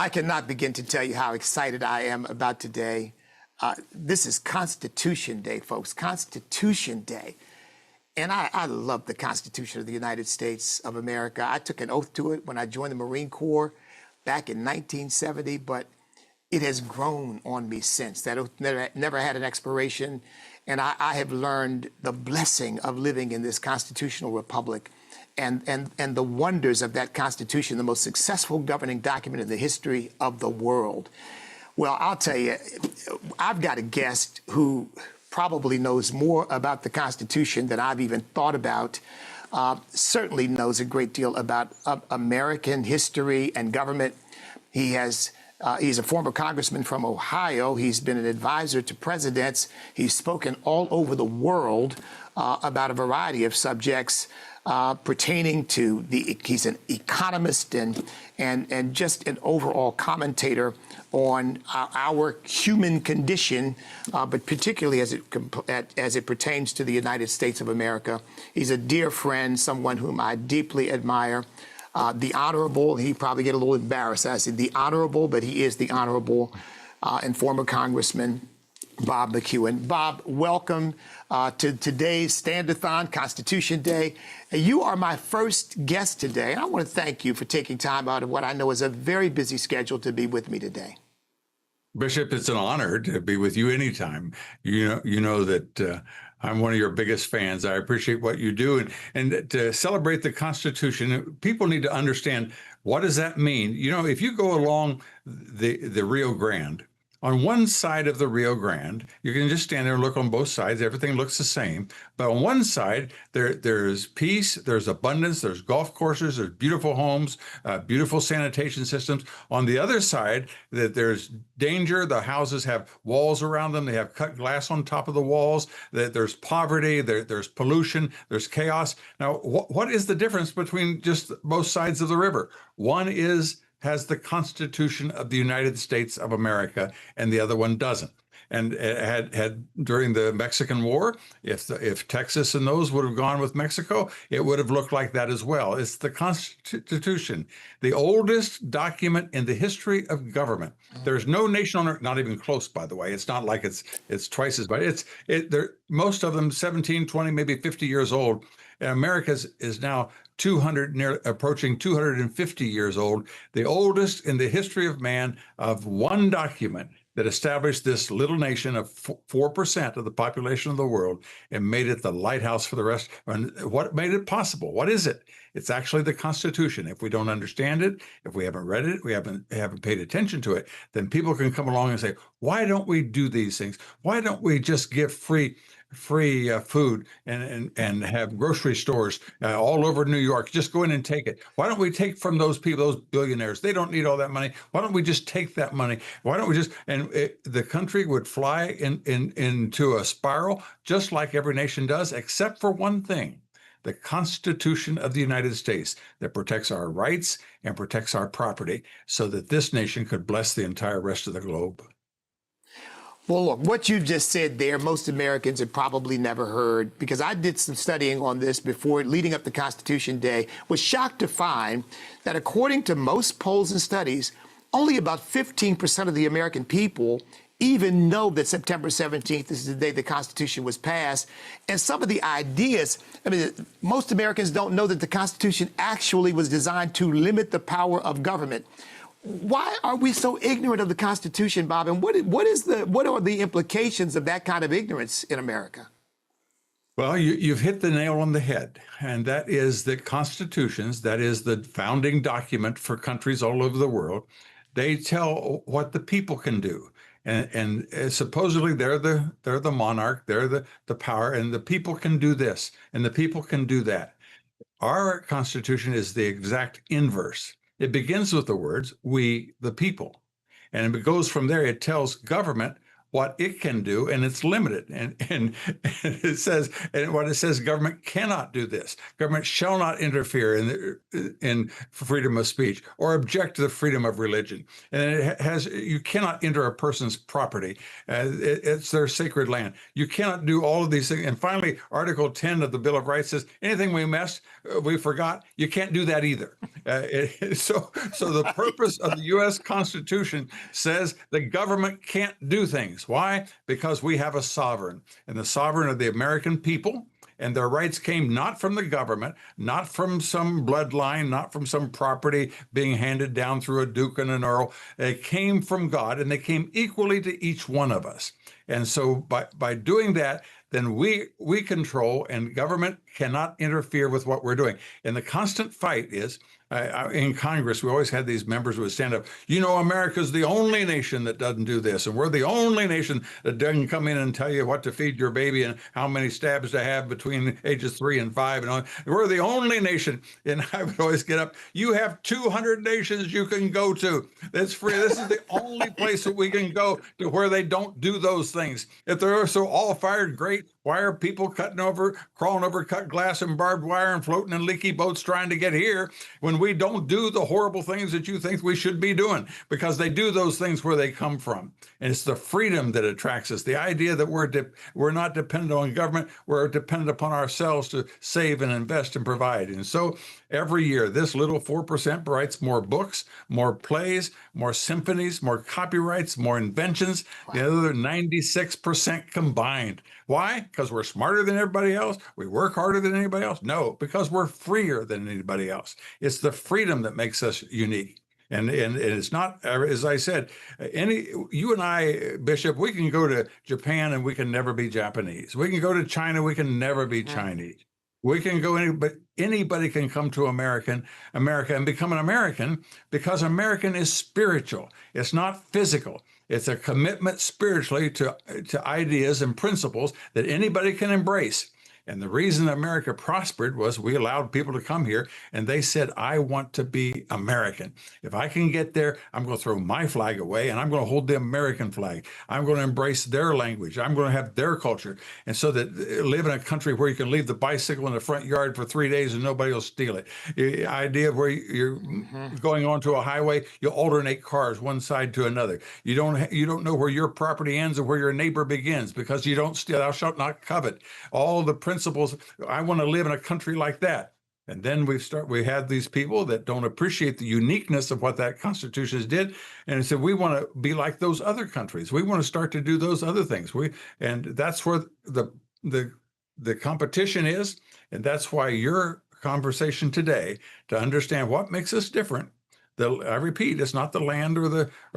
I cannot begin to tell you how excited I am about today. This is Constitution Day, folks, Constitution Day. And I love the Constitution of the United States of America. I took an oath to it when I joined the Marine Corps back in 1970, but it has grown on me since. That oath never had an expiration. And I have learned the blessing of living in this constitutional republic and the wonders of that Constitution, the most successful governing document in the history of the world. Well, I'll tell you, I've got a guest who probably knows more about the Constitution than I've even thought about, certainly knows a great deal about American history and government. He's a former congressman from Ohio. He's been an advisor to presidents. He's spoken all over the world about a variety of subjects pertaining to he's an economist and just an overall commentator on our human condition, but particularly as it pertains to the United States of America. He's a dear friend, someone whom I deeply admire. The Honorable, he probably get a little embarrassed. I said the Honorable, but he is the Honorable and former Congressman Bob McEwen. Bob, welcome to today's Stand-a-thon, Constitution Day. You are my first guest today, and I want to thank you for taking time out of what I know is a very busy schedule to be with me today. Bishop, it's an honor to be with you anytime. You know that I'm one of your biggest fans. I appreciate what you do. And to celebrate the Constitution, people need to understand, what does that mean? You know, if you go along the Rio Grande, on one side of the Rio Grande, you can just stand there and look on both sides. Everything looks the same. But on one side, there's peace, there's abundance, there's golf courses, there's beautiful homes, beautiful sanitation systems. On the other side, there's danger. The houses have walls around them. They have cut glass on top of the walls. There's poverty, there's pollution, there's chaos. Now, what is the difference between just both sides of the river? One has the Constitution of the United States of America, and the other one doesn't. And it had during the Mexican War, if Texas and those would have gone with Mexico, it would have looked like that as well. It's the Constitution, the oldest document in the history of government. There's no nation on earth, not even close, by the way. It's not like it's twice as, but most of them 17, 20, maybe 50 years old. And America is now approaching 250 years old, the oldest in the history of man, of one document that established this little nation of 4% of the population of the world and made it the lighthouse for the rest. And what made it possible? What is it? It's actually the Constitution. If we don't understand it, if we haven't read it, we haven't paid attention to it, then people can come along and say, why don't we do these things? Why don't we just give free food and have grocery stores all over New York? Just go in and take it. Why don't we take from those people, those billionaires? They don't need all that money. Why don't we just take that money? Why don't we just, the country would fly into a spiral, just like every nation does, except for one thing: the Constitution of the United States, that protects our rights and protects our property, so that this nation could bless the entire rest of the globe. Well, look, what you just said there, most Americans have probably never heard, because I did some studying on this before, leading up to Constitution Day, was shocked to find that according to most polls and studies, only about 15% of the American people even know that September 17th is the day the Constitution was passed. And some of the ideas, I mean, most Americans don't know that the Constitution actually was designed to limit the power of government. Why are we so ignorant of the Constitution, Bob? And what are the implications of that kind of ignorance in America? Well, you've hit the nail on the head, and that is that constitutions, that is the founding document for countries all over the world, they tell what the people can do. And supposedly they're the monarch, they're the power, and the people can do this, and the people can do that. Our Constitution is the exact inverse. It begins with the words, we, the people. And it goes from there. It tells government what it can do, and it's limited. And it says, and what it says, government cannot do this. Government shall not interfere in freedom of speech or object to the freedom of religion. And it has, you cannot enter a person's property. It's their sacred land. You cannot do all of these things. And finally, Article 10 of the Bill of Rights says anything we forgot, you can't do that either. So the purpose of the U.S. Constitution says the government can't do things. Why? Because we have a sovereign, and the sovereign of the American people, and their rights came not from the government, not from some bloodline, not from some property being handed down through a duke and an earl. They came from God, and they came equally to each one of us. And so by doing that, then we control, and government cannot interfere with what we're doing. And the constant fight is, in Congress, we always had these members who would stand up, America's the only nation that doesn't do this. And we're the only nation that doesn't come in and tell you what to feed your baby and how many stabs to have between ages 3 and 5. And all. We're the only nation. And I would always get up, you have 200 nations you can go to. That's free. This is the only place that we can go to where they don't do those things. If they're so all fired great, why are people crawling over cut glass and barbed wire and floating in leaky boats trying to get here when we don't do the horrible things that you think we should be doing? Because they do those things where they come from. And it's the freedom that attracts us. The idea that we're not dependent on government, we're dependent upon ourselves to save and invest and provide. And so every year, this little 4% writes more books, more plays, more symphonies, more copyrights, more inventions. Wow. The other 96% combined. Why? Because we're smarter than everybody else? We work harder than anybody else? No, because we're freer than anybody else. It's the freedom that makes us unique. And it's not, as I said, you and I, Bishop, we can go to Japan and we can never be Japanese. We can go to China, we can never be Chinese. We can go but anybody can come to America and become an American, because American is spiritual. It's not physical. It's a commitment spiritually to ideas and principles that anybody can embrace. And the reason America prospered was we allowed people to come here and they said, I want to be American. If I can get there, I'm going to throw my flag away and I'm going to hold the American flag. I'm going to embrace their language. I'm going to have their culture. And so that live in a country where you can leave the bicycle in the front yard for 3 days and nobody will steal it. The idea of where you're going onto a highway, you alternate cars one side to another. You don't know where your property ends and where your neighbor begins, because you don't steal. Thou shalt not covet. All the principles. I want to live in a country like that. And then we have these people that don't appreciate the uniqueness of what that Constitution did. And said, we want to be like those other countries. We want to start to do those other things. And that's where the competition is. And that's why your conversation today, to understand what makes us different. I repeat, it's not the land or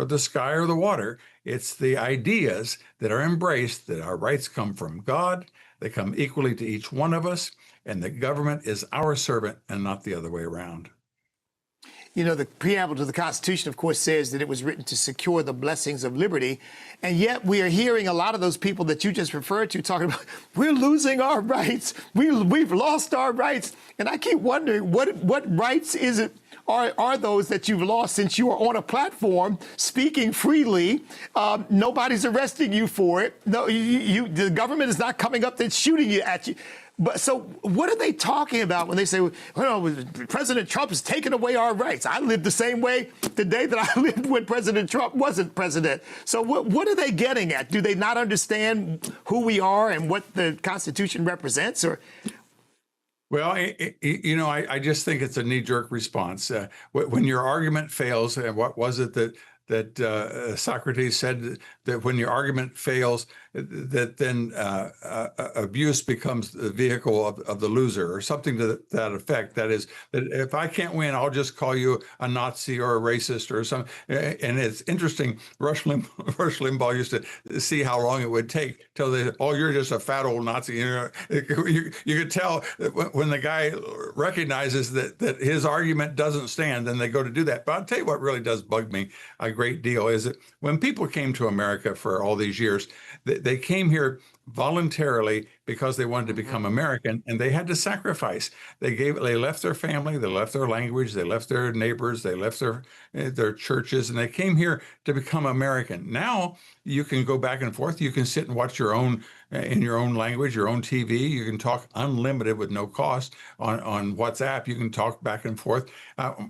the sky or the water. It's the ideas that are embraced, that our rights come from God. They come equally to each one of us, and the government is our servant and not the other way around. The preamble to the Constitution, of course, says that it was written to secure the blessings of liberty. And yet we are hearing a lot of those people that you just referred to talking about, we're losing our rights. We've lost our rights. And I keep wondering, what rights are those that you've lost since you are on a platform speaking freely? Nobody's arresting you for it. No, the government is not coming up and shooting you at you. But so what are they talking about when they say, well, President Trump has taken away our rights? I lived the same way the day that I lived when President Trump wasn't president. So what are they getting at? Do they not understand who we are and what the Constitution represents? Or well, I just think it's a knee-jerk response. When your argument fails, and what was it that Socrates said, that when your argument fails, that then abuse becomes the vehicle of the loser, or something to that effect. That is, that if I can't win, I'll just call you a Nazi or a racist or something. And it's interesting, Rush Limbaugh used to see how long it would take till they, oh, you're just a fat old Nazi. You could tell when the guy recognizes that his argument doesn't stand, then they go to do that. But I'll tell you what really does bug me a great deal is that when people came to America for all these years, they they came here voluntarily because they wanted to become American, and they had to sacrifice. They left their family, they left their language, they left their neighbors, they left their churches, and they came here to become American. Now you can go back and forth. You can sit and watch your own in your own language, your own TV. You can talk unlimited with no cost on WhatsApp. You can talk back and forth.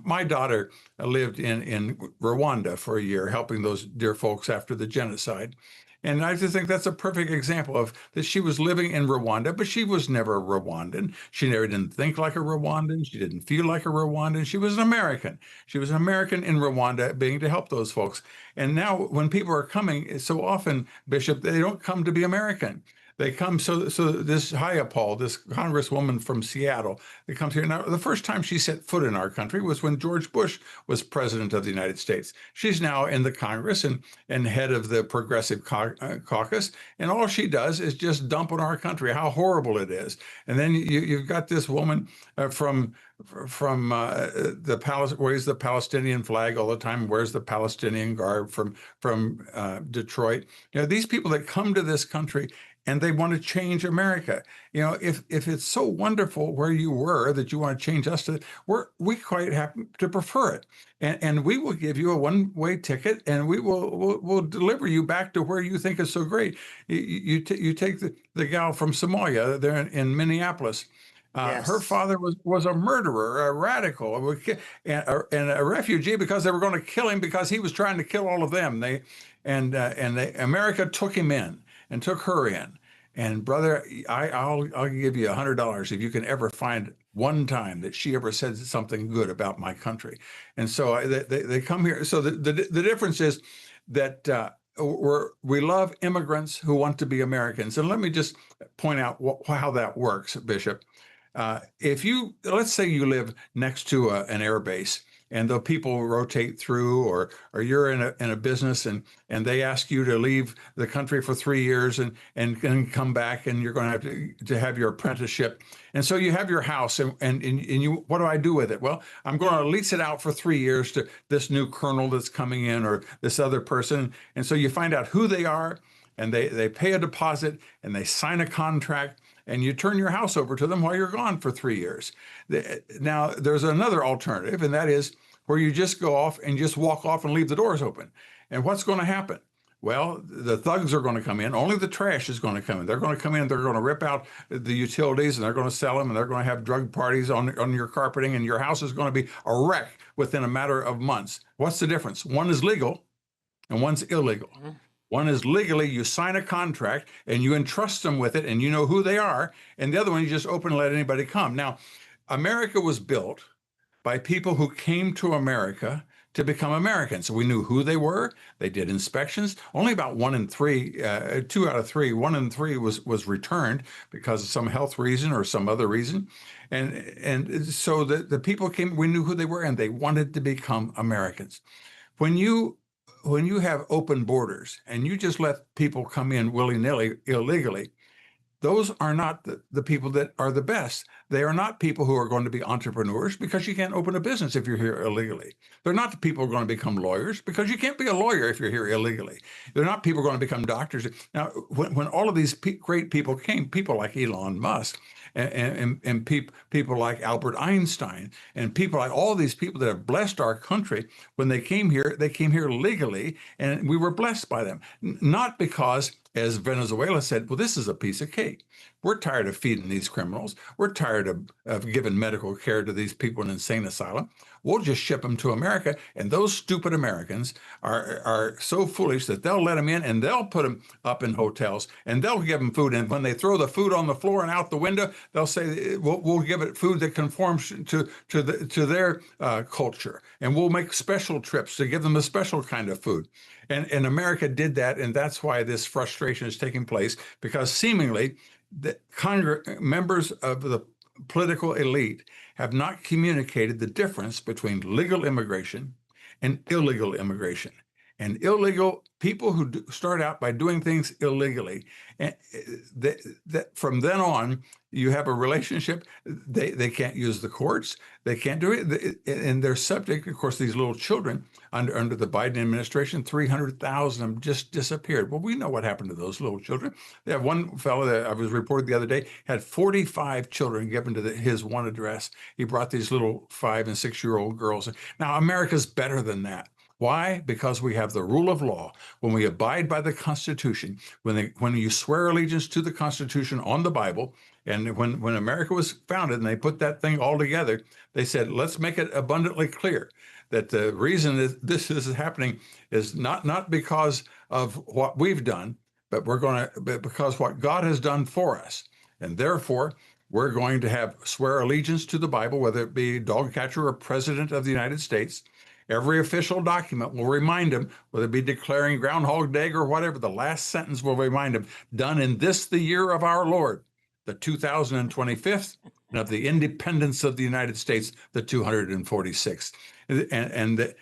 My daughter lived in Rwanda for a year, helping those dear folks after the genocide. And I just think that's a perfect example of that. She was living in Rwanda, but she was never a Rwandan. She never didn't think like a Rwandan. She didn't feel like a Rwandan. She was an American. She was an American in Rwanda, being to help those folks. And now, when people are coming, so often, Bishop, they don't come to be American. They come so this Hayapal, this congresswoman from Seattle, that comes here. Now, the first time she set foot in our country was when George Bush was president of the United States. She's now in the Congress and head of the Progressive Caucus, and all she does is just dump on our country how horrible it is. And then you've got this woman from the palace, wears the Palestinian flag all the time, wears the Palestinian garb from Detroit. These people that come to this country and they want to change America. If it's so wonderful where you were that you want to change us to, we quite happen to prefer it, and we will give you a one-way ticket, and we'll deliver you back to where you think is so great. You take the gal from Somalia there in Minneapolis. Her Yes. father was a murderer, a radical, and a refugee because they were going to kill him because he was trying to kill all of them. America took him in and took her in. And brother, I'll give you $100 if you can ever find one time that she ever said something good about my country. And so they come here. So the difference is that we love immigrants who want to be Americans. And let me just point out how that works, Bishop. Let's say you live next to an air base, and the people rotate through, or you're in a business and they ask you to leave the country for 3 years and come back, and you're going to have your apprenticeship. And so you have your house, and you, what do I do with it? Well, I'm going to lease it out for 3 years to this new colonel that's coming in, or this other person. And so you find out who they are, and they pay a deposit, and they sign a contract, and you turn your house over to them while you're gone for 3 years. Now, there's another alternative, and that is where you just go off and just walk off and leave the doors open. And what's going to happen? Well, the thugs are going to come in. Only the trash is going to come in. They're going to come in, they're going to rip out the utilities, and they're going to sell them, and they're going to have drug parties on your carpeting, and your house is going to be a wreck within a matter of months. What's the difference? One is legal and one's illegal. One is legally, you sign a contract and you entrust them with it, and you know who they are. And the other one, you just open and let anybody come. Now, America was built by people who came to America to become Americans. So we knew who they were. They did inspections. Only about 1 in 3, 2 out of 3, 1 in 3 was returned because of some health reason or some other reason. And so the people came, we knew who they were, and they wanted to become Americans. When you have open borders and you just let people come in willy-nilly, illegally, those are not the people that are the best. They are not people who are going to be entrepreneurs, because you can't open a business if you're here illegally. They're not the people who are going to become lawyers, because you can't be a lawyer if you're here illegally. They're not people who are going to become doctors. Now, when all of these great people came, people like Elon Musk, and people like Albert Einstein, and people like all these people that have blessed our country, when they came here legally, and we were blessed by them. Not because, as Venezuela said, well, this is a piece of cake. We're tired of feeding these criminals. We're tired of giving medical care to these people in insane asylum. We'll just ship them to America. And those stupid Americans are so foolish that they'll let them in, and they'll put them up in hotels, and they'll give them food. And when they throw the food on the floor and out the window, they'll say, we'll give it food that conforms to their culture. And we'll make special trips to give them a special kind of food. And America did that, and that's why this frustration is taking place, because seemingly the members of the political elite have not communicated the difference between legal immigration and illegal immigration. And illegal people who start out by doing things illegally, and that from then on, you have a relationship. They can't use the courts. They can't do it. And they're subject, of course, these little children under the Biden administration, 300,000 of them just disappeared. Well, we know what happened to those little children. They have one fellow that I was reported the other day had 45 children given to his one address. He brought these little 5 and 6-year-old girls. Now, America's better than that. Why? Because we have the rule of law. When we abide by the Constitution, when you swear allegiance to the Constitution on the Bible, and when America was founded and they put that thing all together, they said, let's make it abundantly clear that the reason that this is happening is not because of what we've done, but because what God has done for us. And therefore, we're going to swear allegiance to the Bible, whether it be dog catcher or president of the United States. Every official document will remind them, whether it be declaring Groundhog Day or whatever, the last sentence will remind them, done in this the year of our Lord, the 2025th, and of the independence of the United States, the 246th. And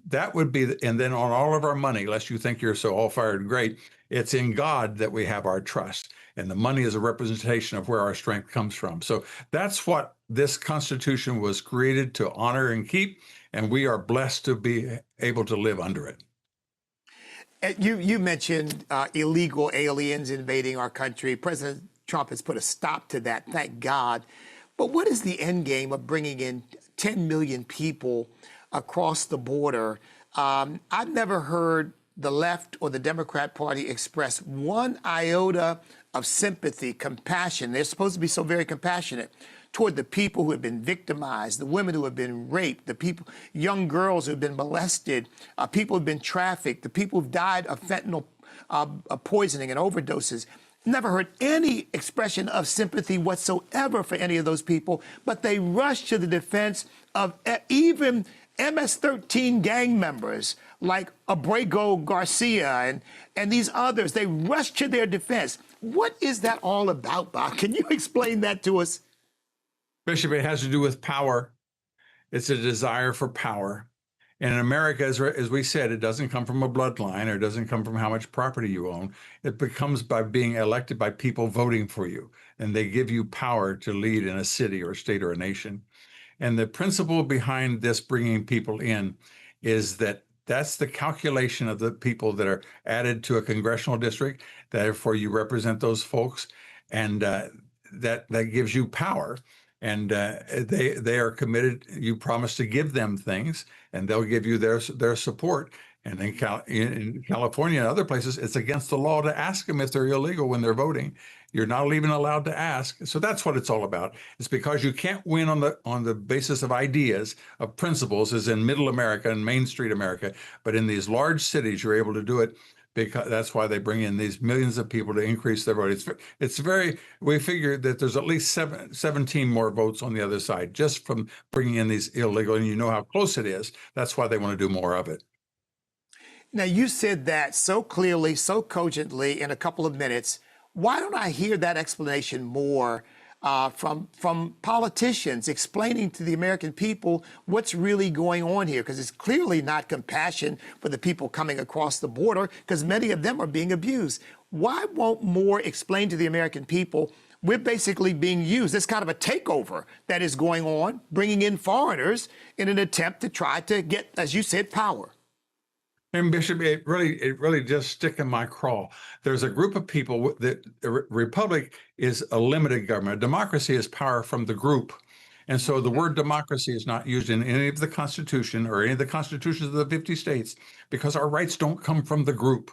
that would be, and then on all of our money, lest you think you're so all-fired great, it's in God that we have our trust. And the money is a representation of where our strength comes from. So that's what this Constitution was created to honor and keep. And we are blessed to be able to live under it. You mentioned illegal aliens invading our country. President Trump has put a stop to that, thank God. But what is the end game of bringing in 10 million people across the border? I've never heard the left or the Democrat Party express one iota of sympathy, compassion. They're supposed to be so very compassionate toward the people who have been victimized, the women who have been raped, the people, young girls who have been molested, people who have been trafficked, the people who've died of fentanyl poisoning and overdoses. Never heard any expression of sympathy whatsoever for any of those people, but they rush to the defense of even MS-13 gang members like Abrego Garcia and these others. They rush to their defense. What is that all about, Bob? Can you explain that to us? Bishop, it has to do with power. It's a desire for power. And in America, as we said, it doesn't come from a bloodline or it doesn't come from how much property you own. It becomes by being elected by people voting for you. And they give you power to lead in a city or a state or a nation. And the principle behind this bringing people in is that that's the calculation of the people that are added to a congressional district. Therefore, you represent those folks. And that gives you power. And they are committed. You promise to give them things, and they'll give you their support. And in California and other places, it's against the law to ask them if they're illegal when they're voting. You're not even allowed to ask. So that's what it's all about. It's because you can't win on the basis of ideas, of principles, as in Middle America and Main Street America. But in these large cities, you're able to do it. Because that's why they bring in these millions of people to increase their vote. We figure that there's at least 17 more votes on the other side just from bringing in these illegal, and you know how close it is. That's why they want to do more of it. Now, you said that so clearly, so cogently in a couple of minutes. Why don't I hear that explanation more from politicians explaining to the American people what's really going on here? Because it's clearly not compassion for the people coming across the border, because many of them are being abused. Why won't more explain to the American people we're basically being used? It's kind of a takeover that is going on, bringing in foreigners in an attempt to try to get, as you said, power. And Bishop, it really just stick in my craw. There's a group of people that a republic is a limited government. Democracy is power from the group. And so the word democracy is not used in any of the Constitution or any of the constitutions of the 50 states because our rights don't come from the group.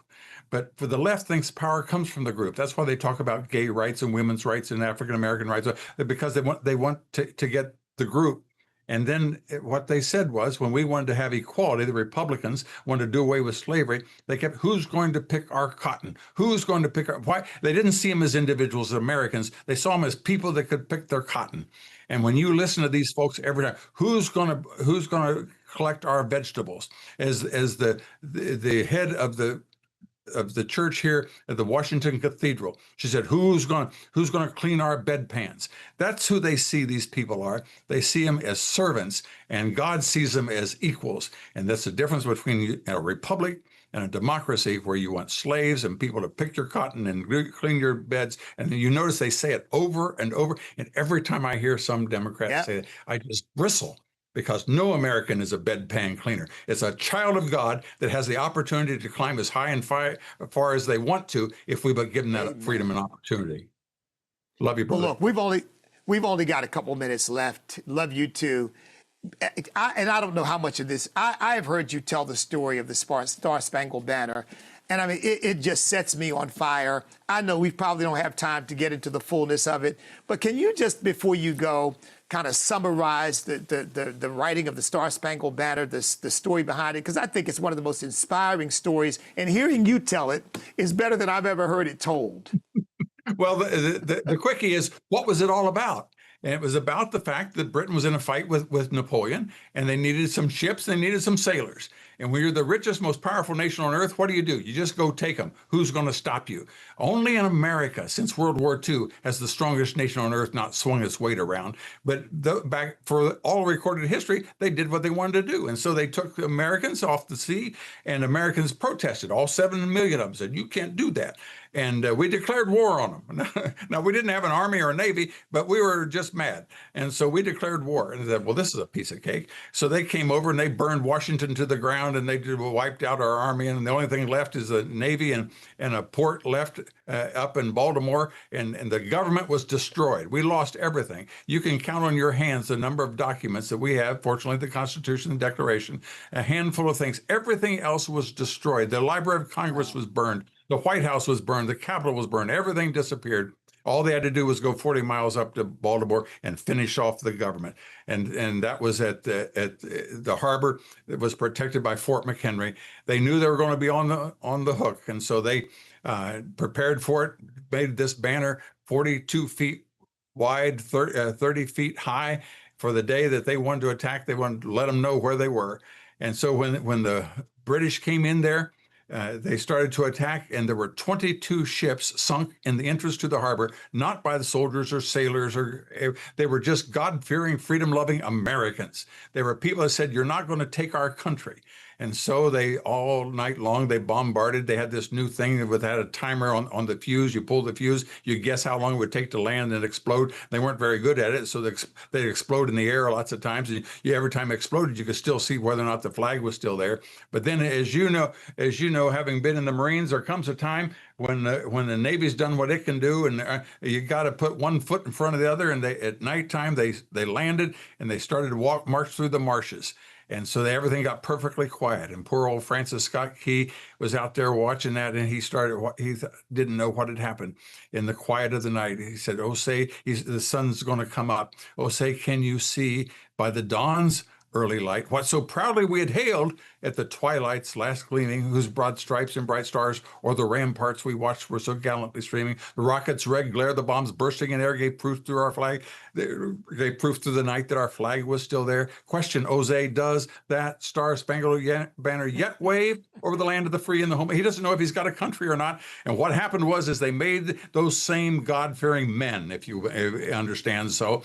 But for the left, thinks power comes from the group. That's why they talk about gay rights and women's rights and African American rights, because they want to get the group. And then what they said was, when we wanted to have equality, the Republicans wanted to do away with slavery. They kept, who's going to pick our cotton? Who's going to pick our, why? They didn't see them as individuals, as Americans. They saw them as people that could pick their cotton. And when you listen to these folks every time, who's going to collect our vegetables? As the head of the church here at the Washington Cathedral, she said, who's going to clean our bedpans? That's who they see these people are. They see them as servants, and God sees them as equals. And that's the difference between a republic and a democracy where you want slaves and people to pick your cotton and clean your beds. And you notice they say it over and over. And every time I hear some Democrats Yeah. say it, I just bristle because no American is a bedpan cleaner. It's a child of God that has the opportunity to climb as high and far as they want to if we but give them that freedom and opportunity. Love you, Well, brother. look, we've only got a couple minutes left. Love you too. And I don't know how much of this I have heard you tell the story of the Star Spangled Banner, and I mean it just sets me on fire. I know we probably don't have time to get into the fullness of it, but can you just before you go kind of summarize the writing of the Star Spangled Banner, the story behind it? Because I think it's one of the most inspiring stories, and hearing you tell it is better than I've ever heard it told. Well, the quickie is, what was it all about? And it was about the fact that Britain was in a fight with Napoleon, and they needed some ships, they needed some sailors. And when you're the richest, most powerful nation on earth, what do? You just go take them. Who's going to stop you? Only in America, since World War II, has the strongest nation on earth not swung its weight around. But back for all recorded history, they did what they wanted to do. And so they took Americans off the sea, and Americans protested. All 7 million of them said, you can't do that. And we declared war on them. Now, we didn't have an army or a navy, but we were just mad. And so we declared war. And they said, well, this is a piece of cake. So they came over and they burned Washington to the ground, and they wiped out our army. And the only thing left is a navy and a port left up in Baltimore. And the government was destroyed. We lost everything. You can count on your hands the number of documents that we have. Fortunately, the Constitution and Declaration, a handful of things. Everything else was destroyed. The Library of Congress was burned. The White House was burned. The Capitol was burned. Everything disappeared. All they had to do was go 40 miles up to Baltimore and finish off the government. And that was at the harbor that was protected by Fort McHenry. They knew they were going to be on the hook. And so they prepared for it, made this banner 42 feet wide, 30 feet high for the day that they wanted to attack. They wanted to let them know where they were. And so when the British came in there, they started to attack, and there were 22 ships sunk in the entrance to the harbor, not by the soldiers or sailors, they were just God-fearing, freedom-loving Americans. They were people that said, you're not going to take our country. And so they, all night long, they bombarded. They had this new thing that had a timer on the fuse. You pull the fuse, you guess how long it would take to land and explode. They weren't very good at it, so they'd explode in the air lots of times. And every time it exploded, you could still see whether or not the flag was still there. But then, as you know, having been in the Marines, there comes a time when the Navy's done what it can do, and you got to put one foot in front of the other. And at nighttime, they landed and they started to march through the marshes. And so everything got perfectly quiet. And poor old Francis Scott Key was out there watching that, and he didn't know what had happened. In the quiet of the night, he said, "Oh, say the sun's going to come up. Oh, say, can you see by the dawn's early light what so proudly we had hailed at the twilight's last gleaming, whose broad stripes and bright stars o'er the ramparts we watched were so gallantly streaming. The rockets' red glare, the bombs bursting in air gave proof through our flag. They gave proof through the night that our flag was still there. Question, Jose, does that Star-Spangled Banner yet wave over the land of the free and the home?" He doesn't know if he's got a country or not. And what happened was they made those same God-fearing men, if you understand. So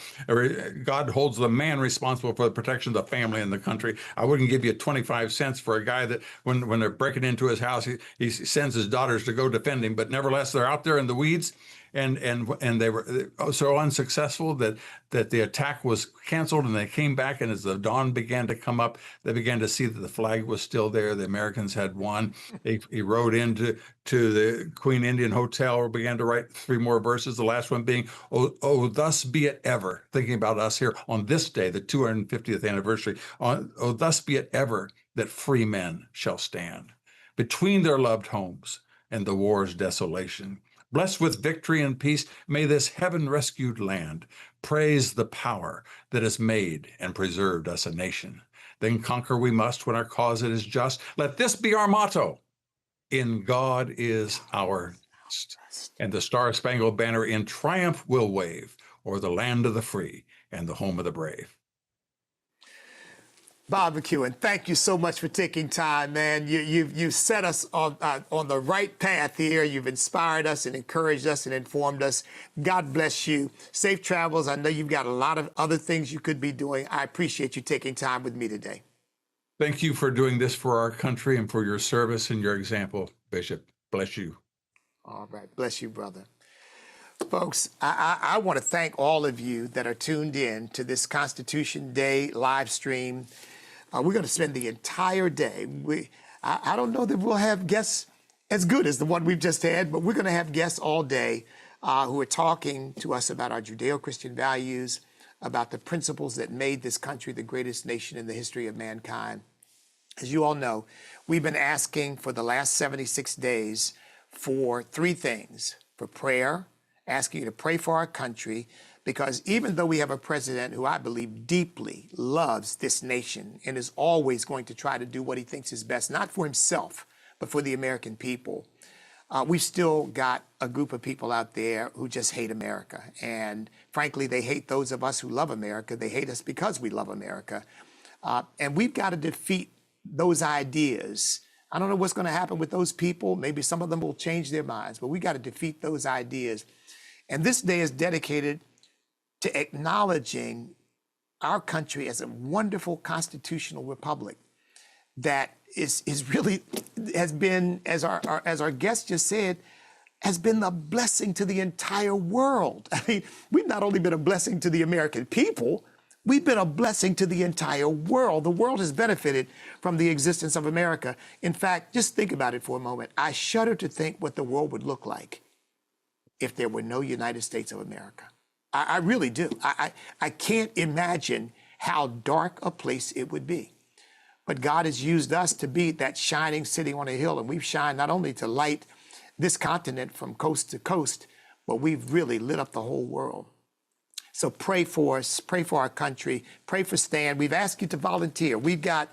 God holds the man responsible for the protection of the family and the country. I wouldn't give you 25 cents for a guy that when they're breaking into his house, he sends his daughters to go defend him. But nevertheless, they're out there in the weeds, and they were so unsuccessful that the attack was canceled, and they came back. And as the dawn began to come up, they began to see that the flag was still there. The Americans had won. He rode into the Queen Indian Hotel, or began to write 3 more verses. The last one being, "Oh, thus be it ever." Thinking about us here on this day, the 250th anniversary. "Oh, thus be it ever that free men shall stand between their loved homes and the war's desolation. Blessed with victory and peace, may this heaven-rescued land praise the power that has made and preserved us a nation. Then conquer we must when our cause it is just. Let this be our motto: in God is our trust. And the Star-Spangled Banner in triumph will wave o'er the land of the free and the home of the brave." Bob McEwen, thank you so much for taking time, man. You've set us on the right path here. You've inspired us and encouraged us and informed us. God bless you. Safe travels. I know you've got a lot of other things you could be doing. I appreciate you taking time with me today. Thank you for doing this for our country and for your service and your example, Bishop. Bless you. All right. Bless you, brother. Folks, I want to thank all of you that are tuned in to this Constitution Day live stream. We're going to spend the entire day. I don't know that we'll have guests as good as the one we've just had, but we're going to have guests all day who are talking to us about our Judeo-Christian values, about the principles that made this country the greatest nation in the history of mankind. As you all know, we've been asking for the last 76 days for three things: for prayer, asking you to pray for our country, because even though we have a president who I believe deeply loves this nation and is always going to try to do what he thinks is best, not for himself, but for the American people, we've still got a group of people out there who just hate America. And frankly, they hate those of us who love America. They hate us because we love America. And we've got to defeat those ideas. I don't know what's going to happen with those people. Maybe some of them will change their minds, but we got to defeat those ideas. And this day is dedicated to acknowledging our country as a wonderful constitutional republic that is really has been, as our guest just said, has been a blessing to the entire world. I mean, we've not only been a blessing to the American people, we've been a blessing to the entire world. The world has benefited from the existence of America. In fact, just think about it for a moment. I shudder to think what the world would look like if there were no United States of America. I really do. I can't imagine how dark a place it would be. But God has used us to be that shining city on a hill, and we've shined not only to light this continent from coast to coast, but we've really lit up the whole world. So pray for us, pray for our country, pray for Stan. We've asked you to volunteer. We've got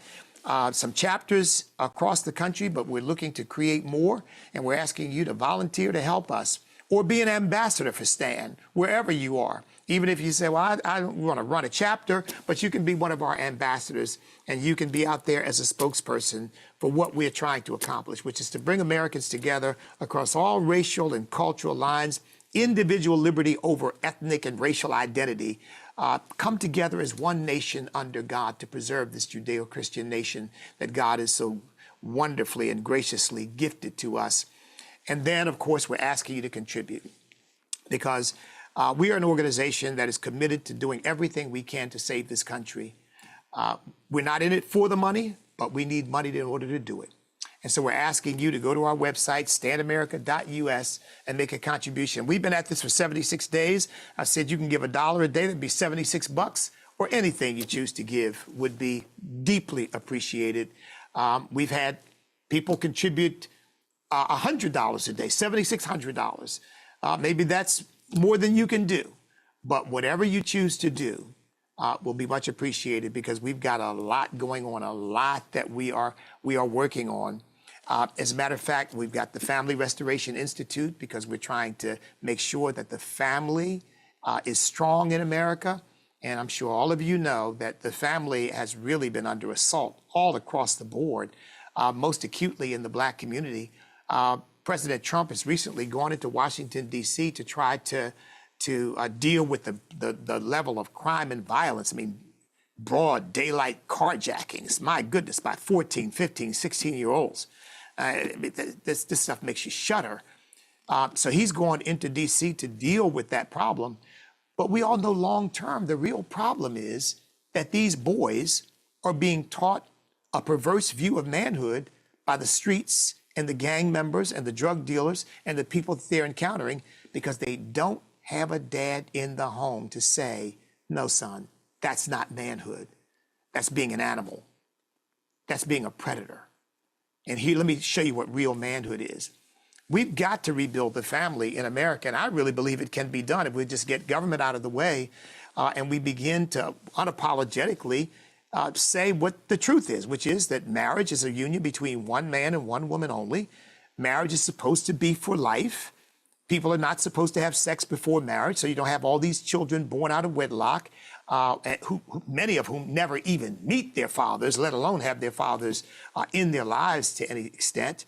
some chapters across the country, but we're looking to create more, and we're asking you to volunteer to help us, or be an ambassador for Stan, wherever you are. Even if you say, well, I don't want to run a chapter, but you can be one of our ambassadors, and you can be out there as a spokesperson for what we're trying to accomplish, which is to bring Americans together across all racial and cultural lines, individual liberty over ethnic and racial identity, come together as one nation under God to preserve this Judeo-Christian nation that God has so wonderfully and graciously gifted to us. And then, of course, we're asking you to contribute, because we are an organization that is committed to doing everything we can to save this country. We're not in it for the money, but we need money in order to do it. And so we're asking you to go to our website, standamerica.us, and make a contribution. We've been at this for 76 days. I said you can give $1 a day, that'd be 76 bucks, or anything you choose to give would be deeply appreciated. We've had people contribute $100 a day, $7,600. Maybe that's more than you can do, but whatever you choose to do will be much appreciated, because we've got a lot going on, a lot that we are working on. As a matter of fact, we've got the Family Restoration Institute, because we're trying to make sure that the family is strong in America. And I'm sure all of you know that the family has really been under assault all across the board, most acutely in the Black community. President Trump has recently gone into Washington, D.C. to try to deal with the level of crime and violence. I mean, broad daylight carjackings, my goodness, by 14, 15, 16-year-olds. This stuff makes you shudder. So he's going into D.C. to deal with that problem. But we all know long-term, the real problem is that these boys are being taught a perverse view of manhood by the streets and the gang members and the drug dealers and the people that they're encountering, because they don't have a dad in the home to say, no, son, that's not manhood. That's being an animal. That's being a predator. And here, let me show you what real manhood is. We've got to rebuild the family in America, and I really believe it can be done if we just get government out of the way and we begin to unapologetically say what the truth is, which is that marriage is a union between one man and one woman only. Marriage is supposed to be for life. People are not supposed to have sex before marriage, so you don't have all these children born out of wedlock, many of whom never even meet their fathers, let alone have their fathers in their lives to any extent.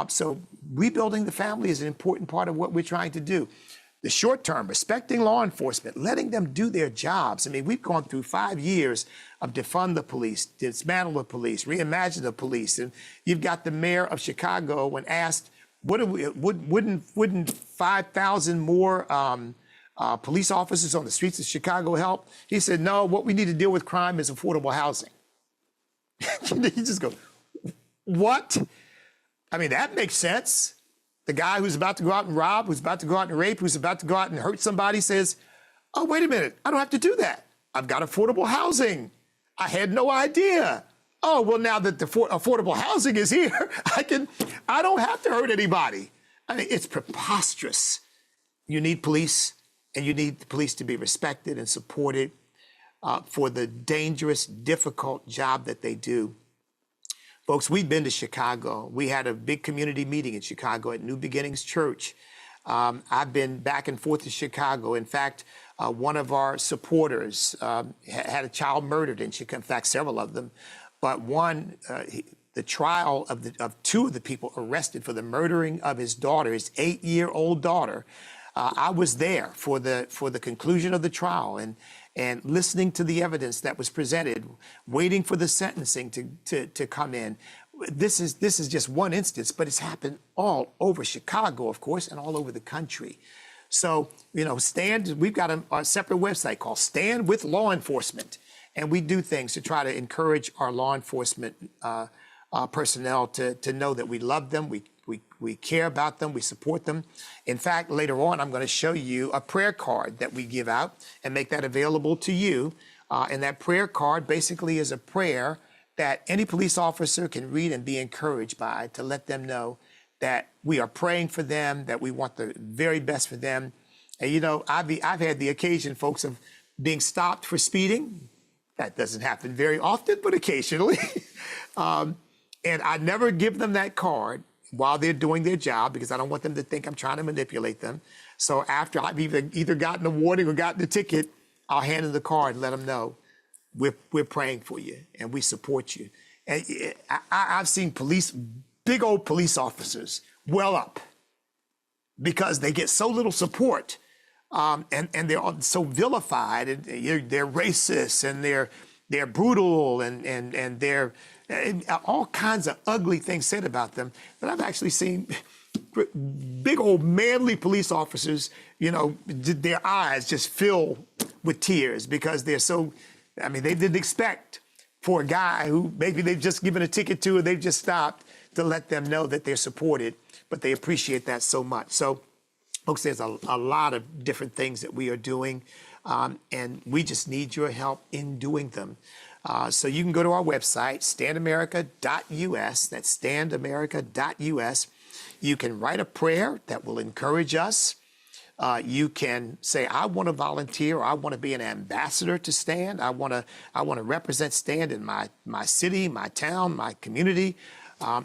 So rebuilding the family is an important part of what we're trying to do. The short term, respecting law enforcement, letting them do their jobs. I mean, we've gone through 5 years of defund the police, dismantle the police, reimagine the police. And you've got the mayor of Chicago when asked, wouldn't 5,000 more police officers on the streets of Chicago help? He said, no, what we need to deal with crime is affordable housing. You just go, what? I mean, that makes sense. The guy who's about to go out and rob, who's about to go out and rape, who's about to go out and hurt somebody says, oh, wait a minute, I don't have to do that. I've got affordable housing. I had no idea. Oh, well, now that the affordable housing is here, I don't have to hurt anybody. I mean, it's preposterous. You need police, and you need the police to be respected and supported for the dangerous, difficult job that they do. Folks, we've been to Chicago. We had a big community meeting in Chicago at New Beginnings Church. I've been back and forth to Chicago. In fact, one of our supporters had a child murdered in Chicago. In fact, several of them. But one, the trial of 2 of the people arrested for the murdering of his daughter, his 8-year-old daughter. I was there for the conclusion of the trial and listening to the evidence that was presented, waiting for the sentencing to come in. This is just one instance, but it's happened all over Chicago, of course, and all over the country. So, we've got a separate website called Stand With Law Enforcement, and we do things to try to encourage our law enforcement personnel to know that we love them, we care about them, we support them. In fact, later on, I'm going to show you a prayer card that we give out and make that available to you. And that prayer card basically is a prayer that any police officer can read and be encouraged by, to let them know that we are praying for them, that we want the very best for them. And I've had the occasion, folks, of being stopped for speeding. That doesn't happen very often, but occasionally. And I never give them that card while they're doing their job, because I don't want them to think I'm trying to manipulate them. So after I've either gotten a warning or gotten the ticket, I'll hand them the card and let them know we're praying for you and we support you. And I've seen big old police officers well up because they get so little support, and they're so vilified, and they're racist, and they're brutal, and they're all kinds of ugly things said about them. But I've actually seen big old manly police officers, their eyes just fill with tears because they're so, they didn't expect for a guy who maybe they've just given a ticket to, or they've just stopped, to let them know that they're supported, but they appreciate that so much. So, folks, there's a lot of different things that we are doing, and we just need your help in doing them. So you can go to our website, standamerica.us. That's standamerica.us. You can write a prayer that will encourage us. You can say, I want to volunteer, or I want to be an ambassador to Stand. I want to represent Stand in my city, my town, my community.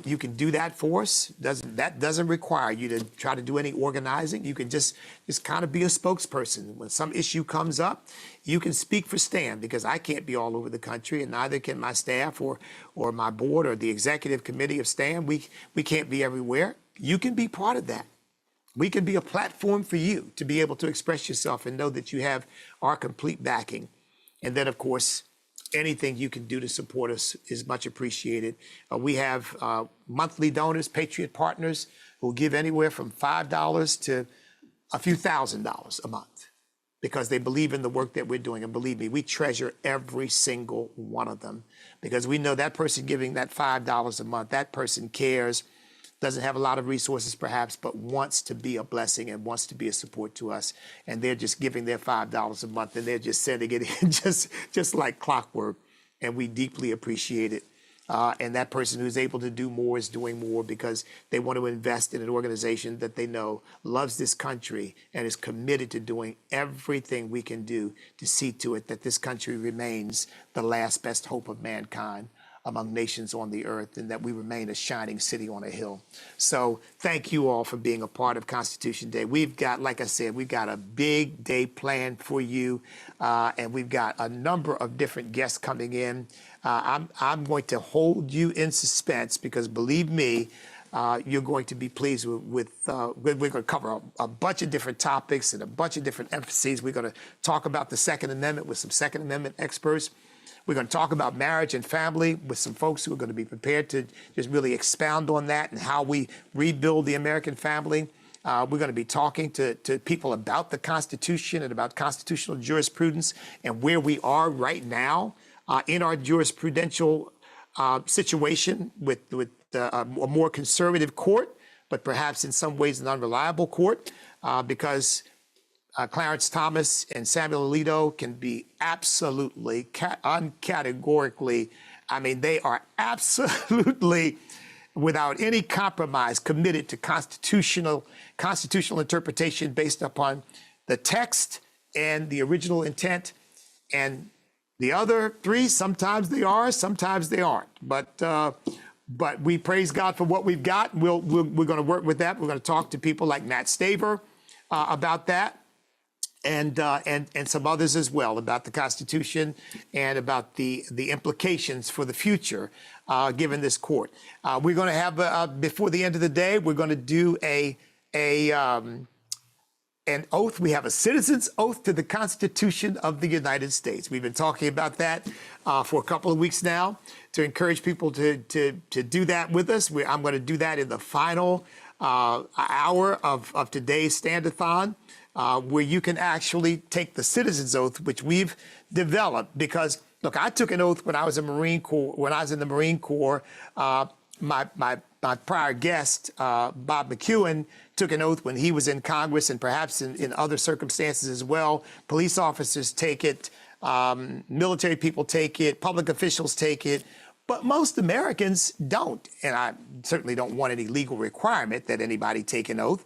You can do that for us. That doesn't require you to try to do any organizing. You can just kind of be a spokesperson. When some issue comes up, you can speak for Stand, because I can't be all over the country, and neither can my staff or my board or the executive committee of Stand. We can't be everywhere. You can be part of that. We can be a platform for you to be able to express yourself and know that you have our complete backing. And then, of course, anything you can do to support us is much appreciated. We have monthly donors, Patriot Partners, who give anywhere from $5 to a few $1,000s a month, because they believe in the work that we're doing. And believe me, we treasure every single one of them, because we know that person giving that $5 a month, that person cares, doesn't have a lot of resources perhaps, but wants to be a blessing and wants to be a support to us. And they're just giving their $5 a month, and they're just sending it in just like clockwork. And we deeply appreciate it. And that person who's able to do more is doing more because they want to invest in an organization that they know loves this country and is committed to doing everything we can do to see to it that this country remains the last best hope of mankind among nations on the earth, and that we remain a shining city on a hill. So thank you all for being a part of Constitution Day. We've got, like I said, we've got a big day planned for you, and we've got a number of different guests coming in. I'm going to hold you in suspense because, believe me, you're going to be pleased with we're going to cover a bunch of different topics and a bunch of different emphases. We're going to talk about the Second Amendment with some Second Amendment experts. We're going to talk about marriage and family with some folks who are going to be prepared to just really expound on that and how we rebuild the American family. We're going to be talking to people about the Constitution and about constitutional jurisprudence and where we are right now in our jurisprudential situation with a more conservative court, but perhaps in some ways an unreliable court, because Clarence Thomas and Samuel Alito can be absolutely, uncategorically, I mean, they are absolutely, without any compromise, committed to constitutional interpretation based upon the text and the original intent. And the other three, sometimes they are, sometimes they aren't. But we praise God for what we've got. We're going to work with that. We're going to talk to people like Matt Staver about that. And some others as well about the Constitution and about the implications for the future given this court. We're going to have before the end of the day, we're going to do an oath. We have a citizen's oath to the Constitution of the United States. We've been talking about that for a couple of weeks now to encourage people to do that with us. I'm going to do that in the final hour of today's stand-a-thon. Where you can actually take the citizen's oath, which we've developed. Because look, I took an oath when I was in the Marine Corps. My prior guest, Bob McEwen, took an oath when he was in Congress, and perhaps in other circumstances as well. Police officers take it, military people take it, public officials take it. But most Americans don't, and I certainly don't want any legal requirement that anybody take an oath.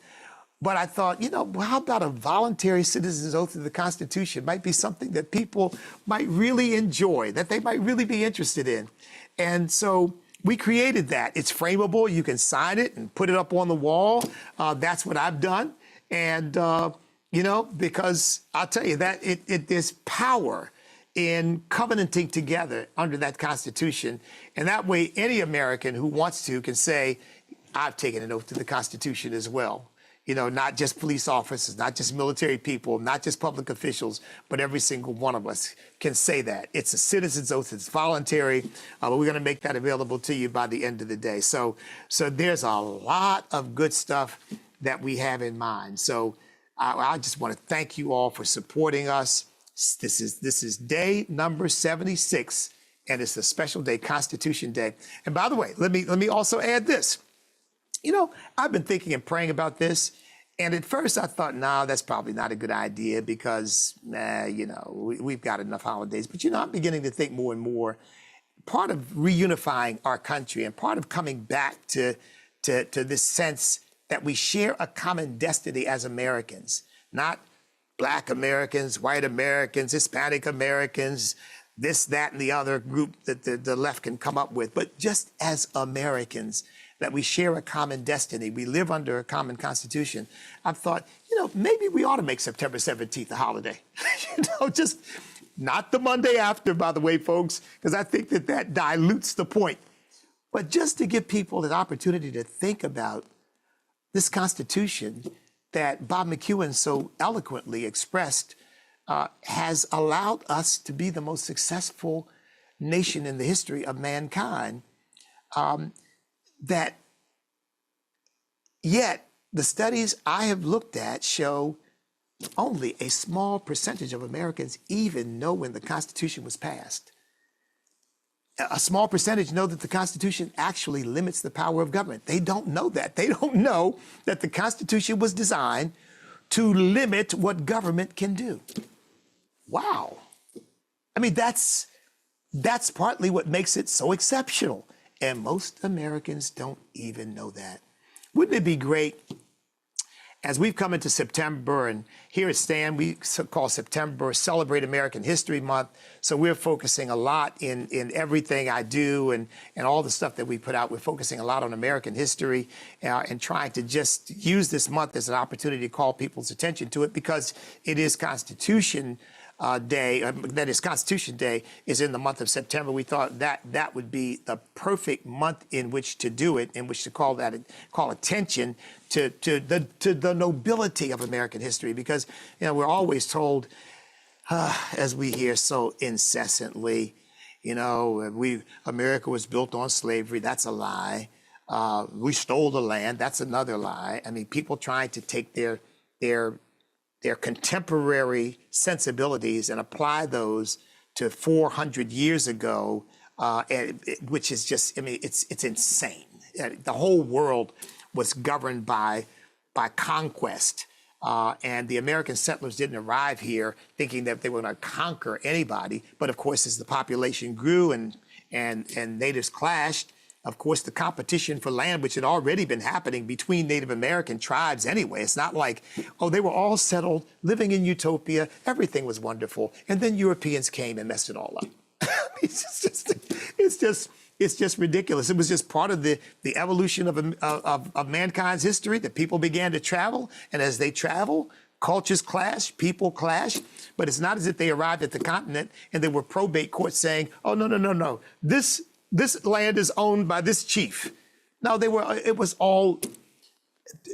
But I thought, how about a voluntary citizen's oath to the Constitution? Might be something that people might really enjoy, that they might really be interested in. And so we created that. It's frameable. You can sign it and put it up on the wall. That's what I've done. And, because I'll tell you that there's power in covenanting together under that Constitution. And that way, any American who wants to can say, I've taken an oath to the Constitution as well. Not just police officers, not just military people, not just public officials, but every single one of us can say that. It's a citizen's oath. It's voluntary. But we're going to make that available to you by the end of the day. So there's a lot of good stuff that we have in mind. So I just want to thank you all for supporting us. This is day number 76, and it's a special day, Constitution Day. And by the way, let me also add this. I've been thinking and praying about this, and at first I thought, no, that's probably not a good idea because, we've got enough holidays. But, I'm beginning to think more and more. Part of reunifying our country and part of coming back to this sense that we share a common destiny as Americans, not Black Americans, white Americans, Hispanic Americans, this, that, and the other group that the left can come up with, but just as Americans, that we share a common destiny. We live under a common constitution. I've thought, maybe we ought to make September 17th a holiday. Just not the Monday after, by the way, folks, because I think that dilutes the point. But just to give people an opportunity to think about this Constitution that Bob McEwen so eloquently expressed has allowed us to be the most successful nation in the history of mankind. That yet the studies I have looked at show only a small percentage of Americans even know when the Constitution was passed. A small percentage know that the Constitution actually limits the power of government. They don't know that. They don't know that the Constitution was designed to limit what government can do. Wow. I mean, that's partly what makes it so exceptional. And most Americans don't even know that. Wouldn't it be great as we've come into September, and here at STAN, we call September Celebrate American History Month. So we're focusing a lot in everything I do and all the stuff that we put out. We're focusing a lot on American history and trying to just use this month as an opportunity to call people's attention to it because it is Constitution Day, that is Constitution Day, is in the month of September. We thought that would be the perfect month in which to do it, in which to call attention to the nobility of American history, because we're always told, as we hear so incessantly, America was built on slavery. That's a lie. We stole the land. That's another lie. I mean, people trying to take their contemporary sensibilities and apply those to 400 years ago, which is just, it's insane. The whole world was governed by conquest. And the American settlers didn't arrive here thinking that they were going to conquer anybody. But of course, as the population grew and natives clashed, of course, the competition for land, which had already been happening between Native American tribes anyway. It's not like, they were all settled, living in utopia. Everything was wonderful. And then Europeans came and messed it all up. It's just ridiculous. It was just part of the evolution of mankind's history, that people began to travel. And as they travel, cultures clash, people clash. But it's not as if they arrived at the continent and there were probate courts saying, oh, no. This land is owned by this chief. No, it was all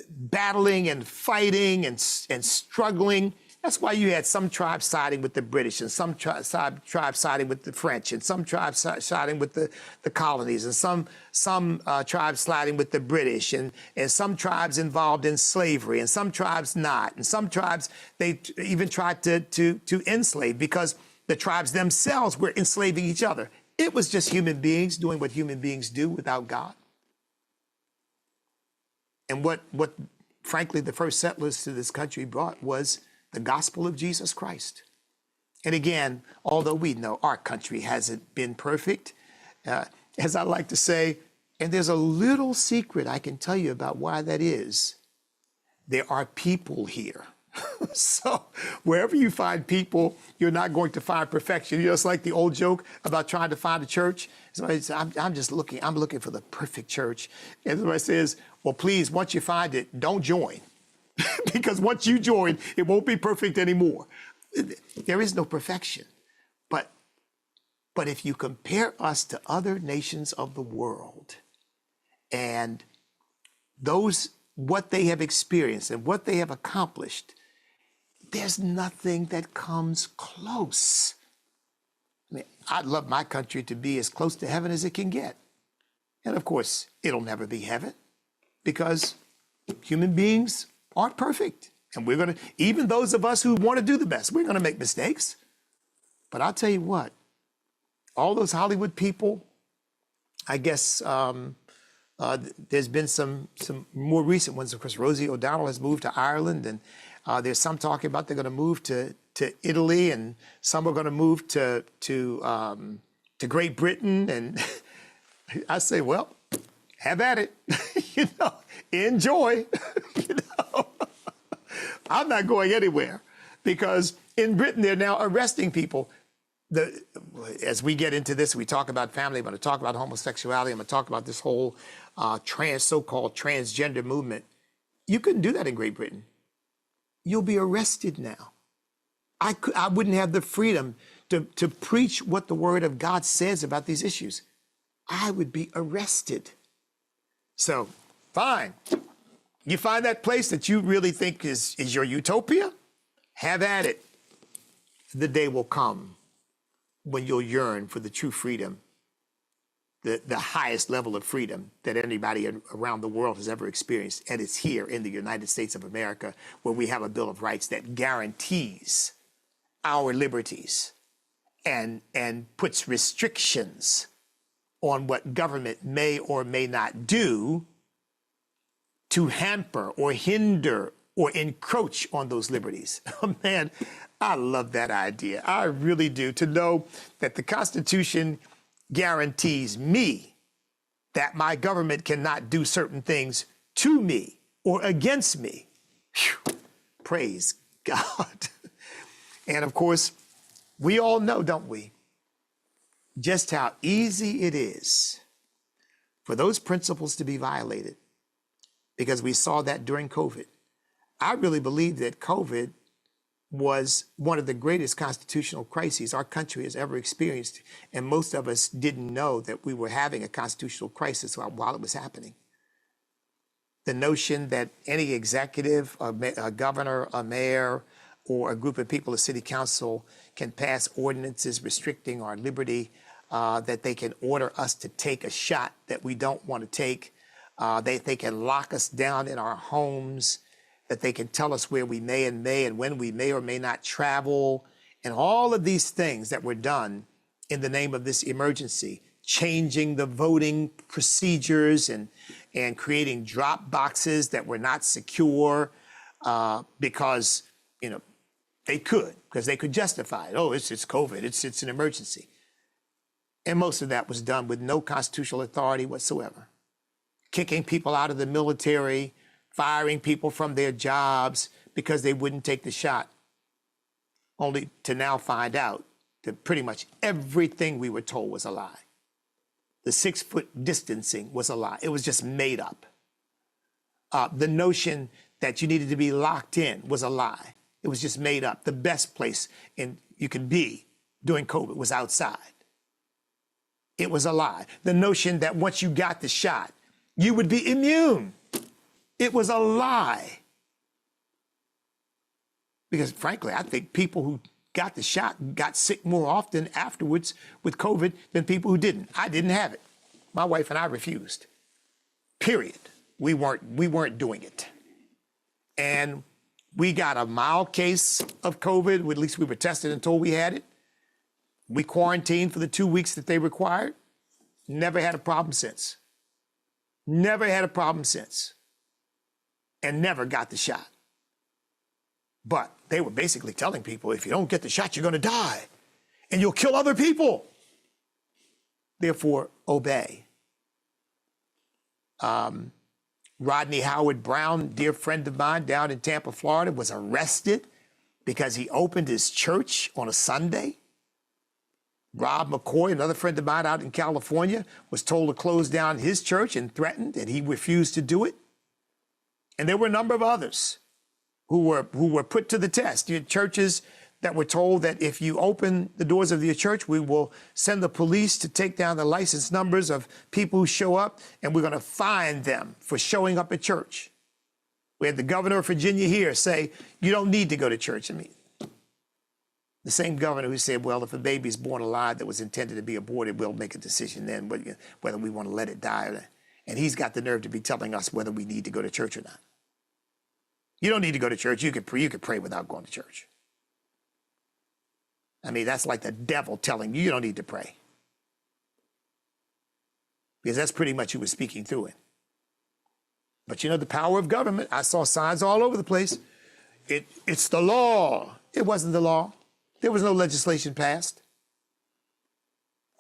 battling and fighting and struggling. That's why you had some tribes siding with the British and some tribes siding with the French and some tribes siding with the colonies and some tribes siding with the British and some tribes involved in slavery and some tribes not. And some tribes, they even tried to enslave because the tribes themselves were enslaving each other. It was just human beings doing what human beings do without God. And what frankly, the first settlers to this country brought was the gospel of Jesus Christ. And again, although we know our country hasn't been perfect, as I like to say, and there's a little secret I can tell you about why that is. There are people here. So wherever you find people, you're not going to find perfection. It's like the old joke about trying to find a church. Somebody says, I'm looking for the perfect church. And somebody says, well, please, once you find it, don't join. Because once you join, it won't be perfect anymore. There is no perfection. But if you compare us to other nations of the world and what they have experienced and what they have accomplished, there's nothing that comes close. I'd love my country to be as close to heaven as it can get. And of course, it'll never be heaven because human beings aren't perfect. And even those of us who want to do the best, we're going to make mistakes. But I'll tell you what, all those Hollywood people, I guess there's been some more recent ones. Of course, Rosie O'Donnell has moved to Ireland, and there's some talking about they're going to move to Italy, and some are going to move to Great Britain. And I say, well, have at it, enjoy. I'm not going anywhere because in Britain they're now arresting people. As we get into this, we talk about family. I'm going to talk about homosexuality. I'm going to talk about this whole so-called transgender movement. You couldn't do that in Great Britain. You'll be arrested now. I wouldn't have the freedom to preach what the Word of God says about these issues. I would be arrested. So, fine. You find that place that you really think is your utopia? Have at it. The day will come when you'll yearn for the true freedom, the highest level of freedom that anybody around the world has ever experienced. And it's here in the United States of America where we have a Bill of Rights that guarantees our liberties and puts restrictions on what government may or may not do to hamper or hinder or encroach on those liberties. Oh, man, I love that idea. I really do. To know that the Constitution guarantees me that my government cannot do certain things to me or against me. Whew. Praise God. And of course, we all know, don't we, just how easy it is for those principles to be violated, because we saw that during COVID. I really believe that COVID was one of the greatest constitutional crises our country has ever experienced. And most of us didn't know that we were having a constitutional crisis while it was happening. The notion that any executive, a governor, a mayor, or a group of people, a city council, can pass ordinances restricting our liberty, that they can order us to take a shot that we don't want to take, they can lock us down in our homes, that they can tell us where we may and when we may or may not travel, and all of these things that were done in the name of this emergency, changing the voting procedures and creating drop boxes that were not secure, because, they could, because they could justify it. Oh, it's COVID, it's an emergency. And most of that was done with no constitutional authority whatsoever. Kicking people out of the military, firing people from their jobs because they wouldn't take the shot, only to now find out that pretty much everything we were told was a lie. The 6-foot distancing was a lie. It was just made up. The notion that you needed to be locked in was a lie. It was just made up. The best place you could be during COVID was outside. It was a lie. The notion that once you got the shot, you would be immune. It was a lie. Because frankly, I think people who got the shot got sick more often afterwards with COVID than people who didn't. I didn't have it. My wife and I refused. Period. We weren't doing it. And we got a mild case of COVID. At least we were tested and told we had it. We quarantined for the 2 weeks that they required. Never had a problem since. Never had a problem since. And never got the shot. But they were basically telling people, if you don't get the shot, you're going to die. And you'll kill other people. Therefore, obey. Rodney Howard Brown, dear friend of mine down in Tampa, Florida, was arrested because he opened his church on a Sunday. Bob McEwen, another friend of mine out in California, was told to close down his church and threatened, and he refused to do it. And there were a number of others who were put to the test. You had churches that were told that if you open the doors of your church, we will send the police to take down the license numbers of people who show up, and we're going to fine them for showing up at church. We had the governor of Virginia here say, you don't need to go to church. I mean, the same governor who said, well, if a baby is born alive that was intended to be aborted, we'll make a decision then whether we want to let it die or not. And he's got the nerve to be telling us whether we need to go to church or not. You don't need to go to church. You could pray without going to church. I mean, that's like the devil telling you don't need to pray. Because that's pretty much who was speaking through it. But the power of government, I saw signs all over the place. It's the law. It wasn't the law. There was no legislation passed.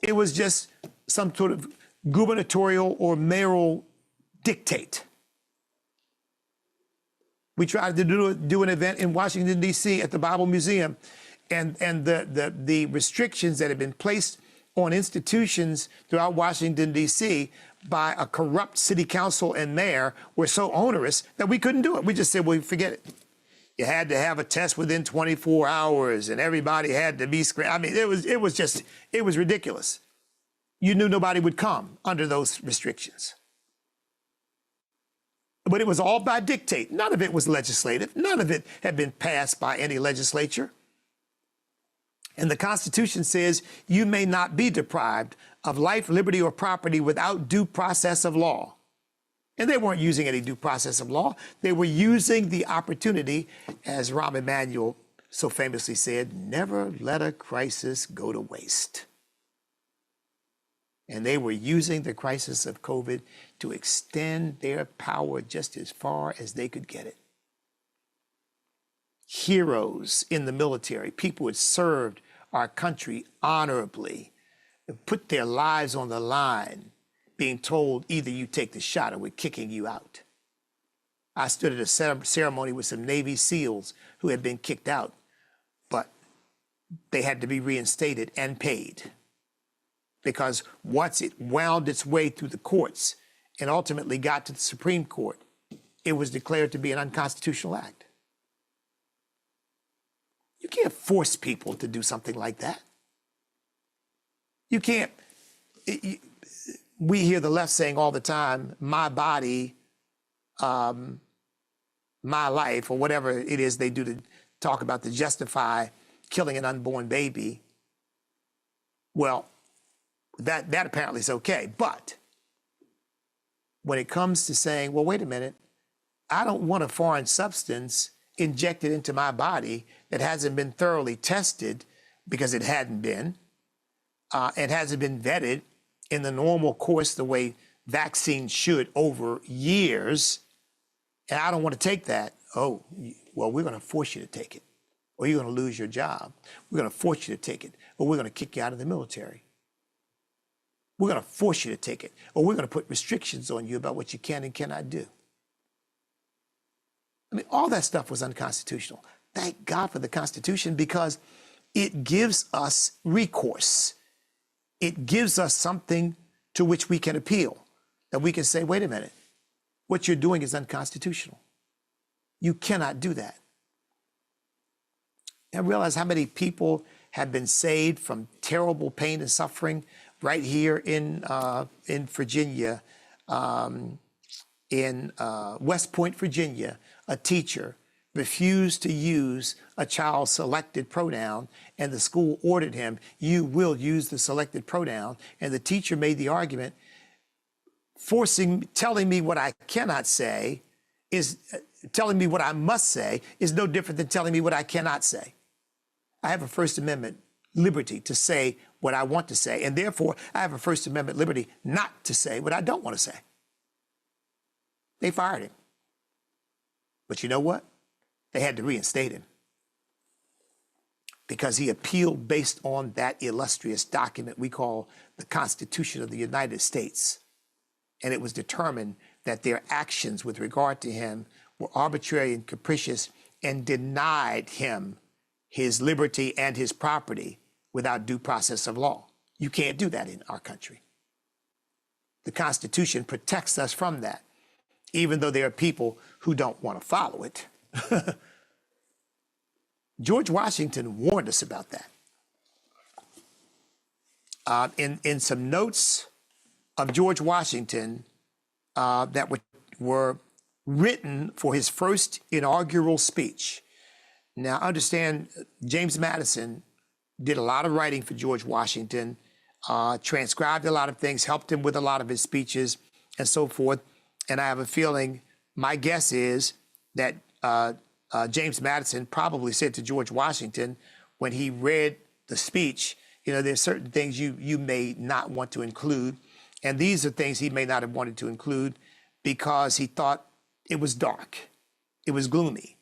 It was just some sort of gubernatorial or mayoral dictate. We tried to do an event in Washington, D.C. at the Bible Museum, and the restrictions that had been placed on institutions throughout Washington, D.C. by a corrupt city council and mayor were so onerous that we couldn't do it. We just said, well, forget it. You had to have a test within 24 hours, and everybody had to be screened. I mean, it was ridiculous. You knew nobody would come under those restrictions. But it was all by dictate. None of it was legislative. None of it had been passed by any legislature. And the Constitution says you may not be deprived of life, liberty, or property without due process of law. And they weren't using any due process of law. They were using the opportunity, as Rahm Emanuel so famously said, never let a crisis go to waste. And they were using the crisis of COVID to extend their power just as far as they could get it. Heroes in the military, people who had served our country honorably, put their lives on the line, being told either you take the shot or we're kicking you out. I stood at a ceremony with some Navy SEALs who had been kicked out, but they had to be reinstated and paid. Because once it wound its way through the courts and ultimately got to the Supreme Court, it was declared to be an unconstitutional act. You can't force people to do something like that. You can't. We hear the left saying all the time, my body, my life, or whatever it is they do to talk about to justify killing an unborn baby. Well, that apparently is okay. But when it comes to saying, well, wait a minute, I don't want a foreign substance injected into my body that hasn't been thoroughly tested, because it hadn't been, it hasn't been vetted in the normal course the way vaccines should over years, and I don't want to take that. Oh, well, we're going to force you to take it, or you're going to lose your job. We're going to force you to take it, or we're going to kick you out of the military. We're going to force you to take it, or we're going to put restrictions on you about what you can and cannot do. I mean, all that stuff was unconstitutional. Thank God for the Constitution, because it gives us recourse. It gives us something to which we can appeal, that we can say, wait a minute, what you're doing is unconstitutional. You cannot do that. And realize how many people have been saved from terrible pain and suffering right here in Virginia, in West Point, Virginia. A teacher refused to use a child's selected pronoun, and the school ordered him, you will use the selected pronoun. And the teacher made the argument, telling me what I cannot say is, telling me what I must say is no different than telling me what I cannot say. I have a First Amendment liberty to say what I want to say, and therefore I have a First Amendment liberty not to say what I don't want to say. They fired him. But you know what? They had to reinstate him, because he appealed based on that illustrious document we call the Constitution of the United States. And it was determined that their actions with regard to him were arbitrary and capricious, and denied him his liberty and his property without due process of law. You can't do that in our country. The Constitution protects us from that, even though there are people who don't want to follow it. George Washington warned us about that. In some notes of George Washington that were written for his first inaugural speech. Now, understand, James Madison did a lot of writing for George Washington, transcribed a lot of things, helped him with a lot of his speeches, and so forth. And I have a feeling, my guess is that James Madison probably said to George Washington, when he read the speech, you know, there's certain things you may not want to include. And these are things he may not have wanted to include because he thought it was dark. It was gloomy.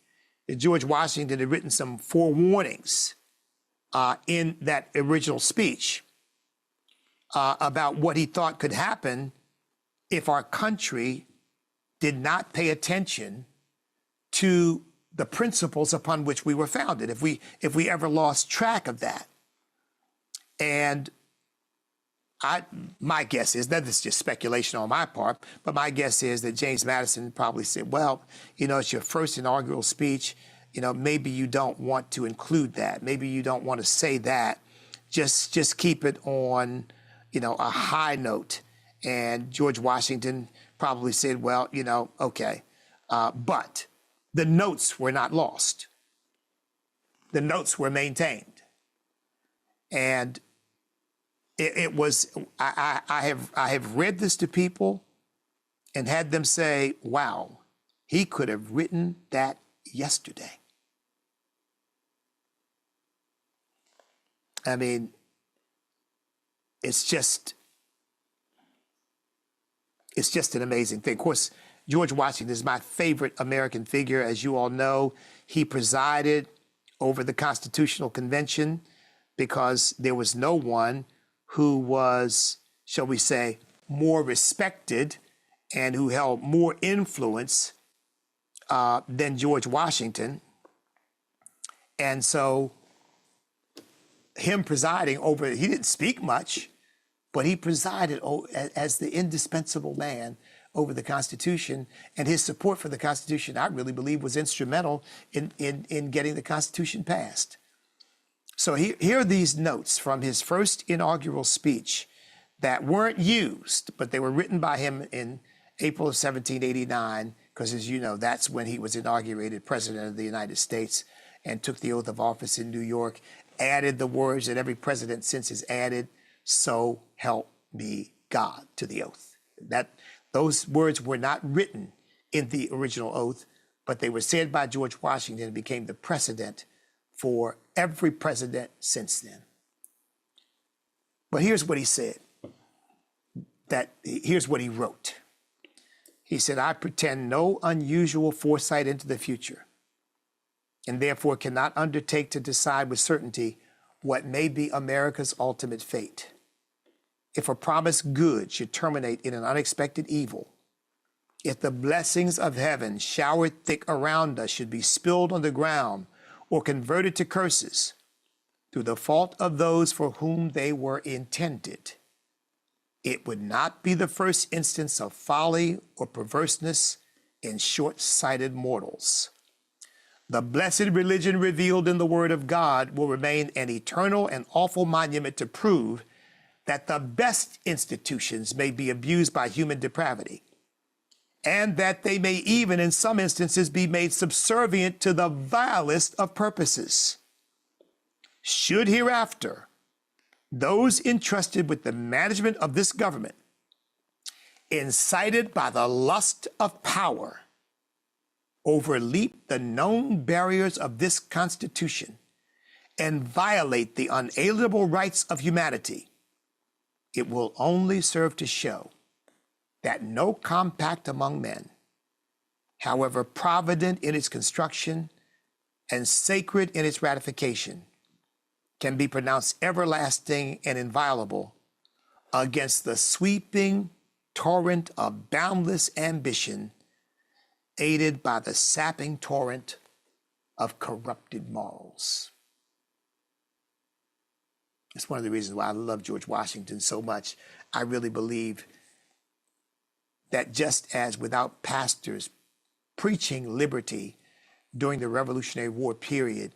George Washington had written some forewarnings in that original speech about what he thought could happen if our country did not pay attention to the principles upon which we were founded, if we ever lost track of that. And my guess is, that is just speculation on my part, but my guess is that James Madison probably said, well, you know, it's your first inaugural speech, you know, maybe you don't want to include that. Maybe you don't want to say that. Just keep it on, you know, a high note. And George Washington probably said, well, you know, okay. But the notes were not lost. The notes were maintained. And it was, I have read this to people and had them say, wow, he could have written that yesterday. I mean, it's just an amazing thing. Of course, George Washington is my favorite American figure. As you all know, he presided over the Constitutional Convention because there was no one who was, shall we say, more respected and who held more influence than George Washington. And so him presiding over, he didn't speak much, but he presided as the indispensable man over the Constitution, and his support for the Constitution, I really believe, was instrumental in getting the Constitution passed. So here are these notes from his first inaugural speech that weren't used, but they were written by him in April of 1789, because as you know, that's when he was inaugurated President of the United States and took the oath of office in New York, added the words that every president since has added, "So help me God," to the oath. Those words were not written in the original oath, but they were said by George Washington and became the precedent for every president since then. But here's what he said. Here's what he wrote. He said, "I pretend no unusual foresight into the future, and therefore cannot undertake to decide with certainty what may be America's ultimate fate. If a promised good should terminate in an unexpected evil, if the blessings of heaven showered thick around us should be spilled on the ground or converted to curses through the fault of those for whom they were intended, it would not be the first instance of folly or perverseness in short-sighted mortals. The blessed religion revealed in the Word of God will remain an eternal and awful monument to prove that the best institutions may be abused by human depravity, and that they may even in some instances be made subservient to the vilest of purposes. Should hereafter those entrusted with the management of this government, incited by the lust of power, overleap the known barriers of this Constitution and violate the unalienable rights of humanity, it will only serve to show that no compact among men, however provident in its construction and sacred in its ratification, can be pronounced everlasting and inviolable against the sweeping torrent of boundless ambition, aided by the sapping torrent of corrupted morals." It's one of the reasons why I love George Washington so much. I really believe that just as without pastors preaching liberty during the Revolutionary War period,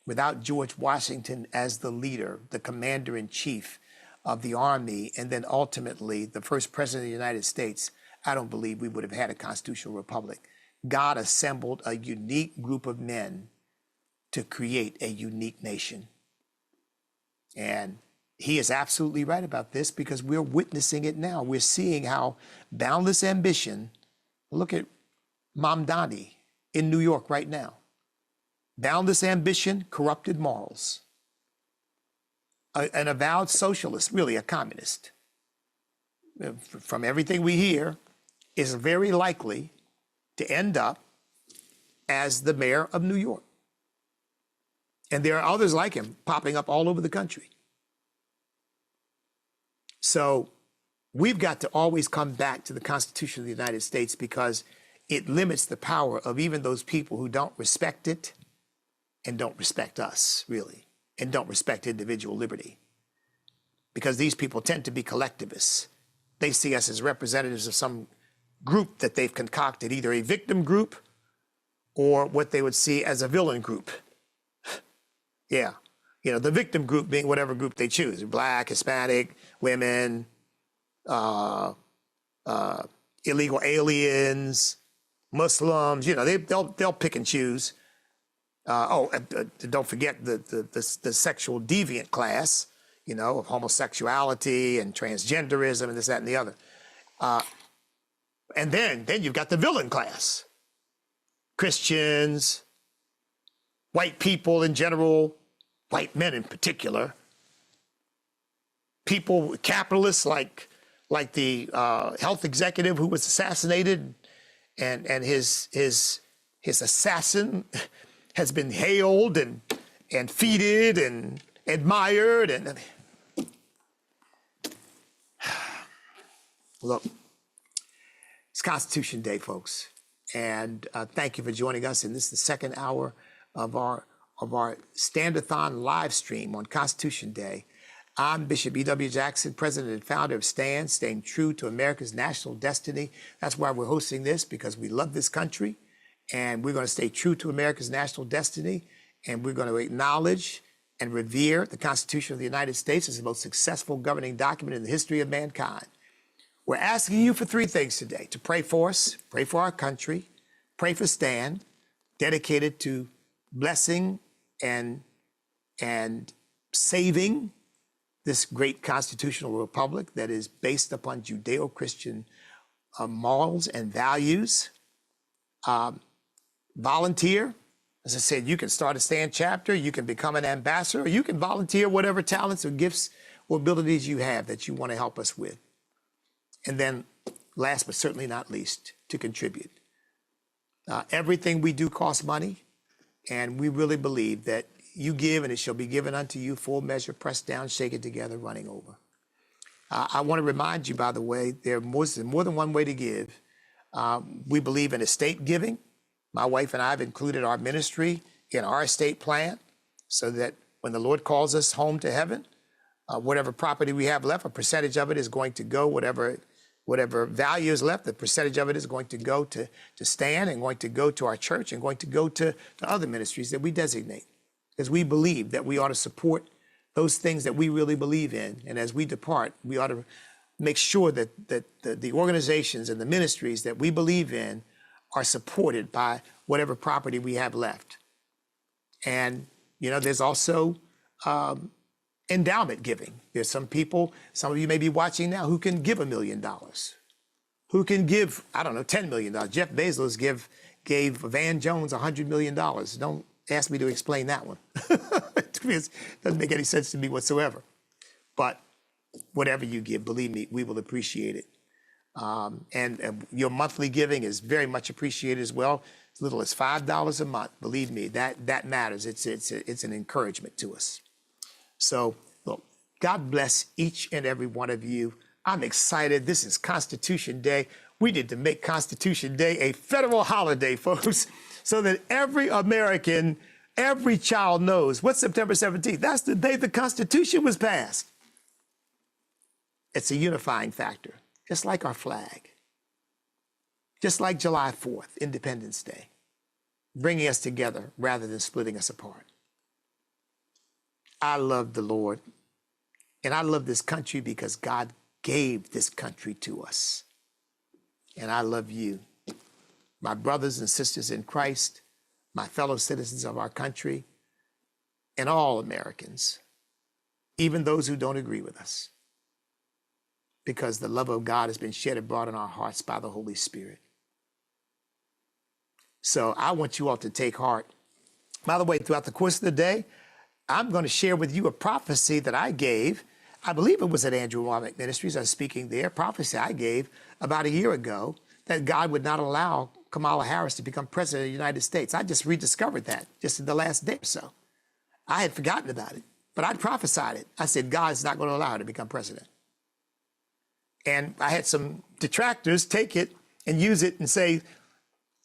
without George Washington as the leader, the commander-in-chief of the army, and then ultimately the first president of the United States, I don't believe we would have had a constitutional republic. God assembled a unique group of men to create a unique nation. And he is absolutely right about this, because we're witnessing it now. We're seeing how boundless ambition, look at Mamdani in New York right now. Boundless ambition, corrupted morals. An avowed socialist, really a communist, from everything we hear, is very likely to end up as the mayor of New York. And there are others like him popping up all over the country. So we've got to always come back to the Constitution of the United States, because it limits the power of even those people who don't respect it and don't respect us, really, and don't respect individual liberty. Because these people tend to be collectivists. They see us as representatives of some group that they've concocted, either a victim group or what they would see as a villain group. Yeah, you know, the victim group being whatever group they choose: Black, Hispanic, women, illegal aliens, Muslims. You know, they'll pick and choose. Don't forget the sexual deviant class, you know, of homosexuality and transgenderism and this, that, and the other. And then you've got the villain class: Christians, white people in general, white men in particular, people, capitalists like the health executive who was assassinated, and his assassin has been hailed and feted and admired. And look, it's Constitution Day, folks, and thank you for joining us. And this is the second hour of our Stand-a-thon live stream on Constitution Day. I'm Bishop E.W. Jackson, president and founder of STAND, staying true to America's national destiny. That's why we're hosting this, because we love this country, and we're going to stay true to America's national destiny, and we're going to acknowledge and revere the Constitution of the United States as the most successful governing document in the history of mankind. We're asking you for three things today: to pray for us, pray for our country, pray for Stan, dedicated to blessing and saving this great constitutional republic that is based upon Judeo-Christian morals and values. Volunteer. As I said, you can start a Stan chapter, you can become an ambassador, or you can volunteer whatever talents or gifts or abilities you have that you want to help us with. And then last but certainly not least, to contribute. Everything we do costs money, and we really believe that you give and it shall be given unto you, full measure, pressed down, shaken together, running over. I want to remind you, by the way, there are more than one way to give. We believe in estate giving. My wife and I have included our ministry in our estate plan so that when the Lord calls us home to heaven, whatever property we have left, a percentage of it is going to go, whatever value is left, the percentage of it is going to go to Stan and going to go to our church and going to go to other ministries that we designate. Because we believe that we ought to support those things that we really believe in. And as we depart, we ought to make sure that the organizations and the ministries that we believe in are supported by whatever property we have left. And, there's also endowment giving. There's some people, some of you may be watching now, who can give $1 million, who can give, $10 million. Jeff Bezos gave Van Jones $100 million. Don't ask me to explain that one. It doesn't make any sense to me whatsoever. But whatever you give, believe me, we will appreciate it. And your monthly giving is very much appreciated as well. As little as $5 a month. Believe me, that matters. It's an encouragement to us. So, look, God bless each and every one of you. I'm excited. This is Constitution Day. We need to make Constitution Day a federal holiday, folks, so that every American, every child knows what's September 17th. That's the day the Constitution was passed. It's a unifying factor, just like our flag, just like July 4th, Independence Day, bringing us together rather than splitting us apart. I love the Lord, and I love this country because God gave this country to us. And I love you, my brothers and sisters in Christ, my fellow citizens of our country, and all Americans, even those who don't agree with us, because the love of God has been shed abroad in our hearts by the Holy Spirit. So I want you all to take heart. By the way, throughout the course of the day, I'm going to share with you a prophecy that I gave. I believe it was at Andrew Womack Ministries. I was speaking there. Prophecy I gave about a year ago that God would not allow Kamala Harris to become president of the United States. I just rediscovered that just in the last day or so. I had forgotten about it, but I prophesied it. I said, God's not going to allow her to become president. And I had some detractors take it and use it and say,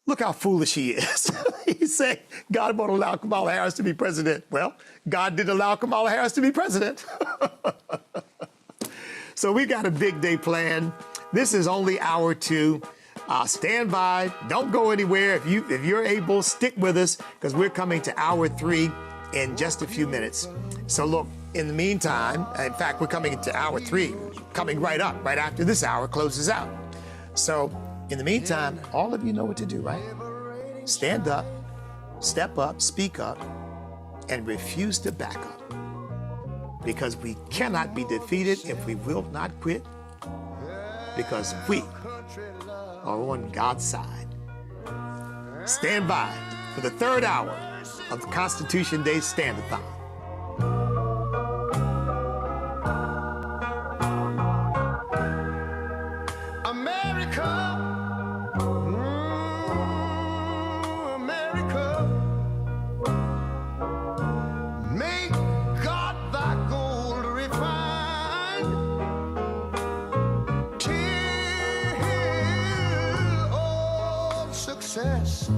look how foolish he is. He said, God won't allow Kamala Harris to be president. Well, God did allow Kamala Harris to be president. So we got a big day planned. This is only hour 2. Stand by. Don't go anywhere. If you're able, stick with us because we're coming to hour 3 in just a few minutes. So look, in the meantime, in fact, we're coming into hour 3, coming right up, right after this hour closes out. So in the meantime, all of you know what to do, right? Stand up, step up, speak up, and refuse to back up. Because we cannot be defeated if we will not quit, because we are on God's side. Stand by for the 3rd hour of the Constitution Day Stand-a-thon. Success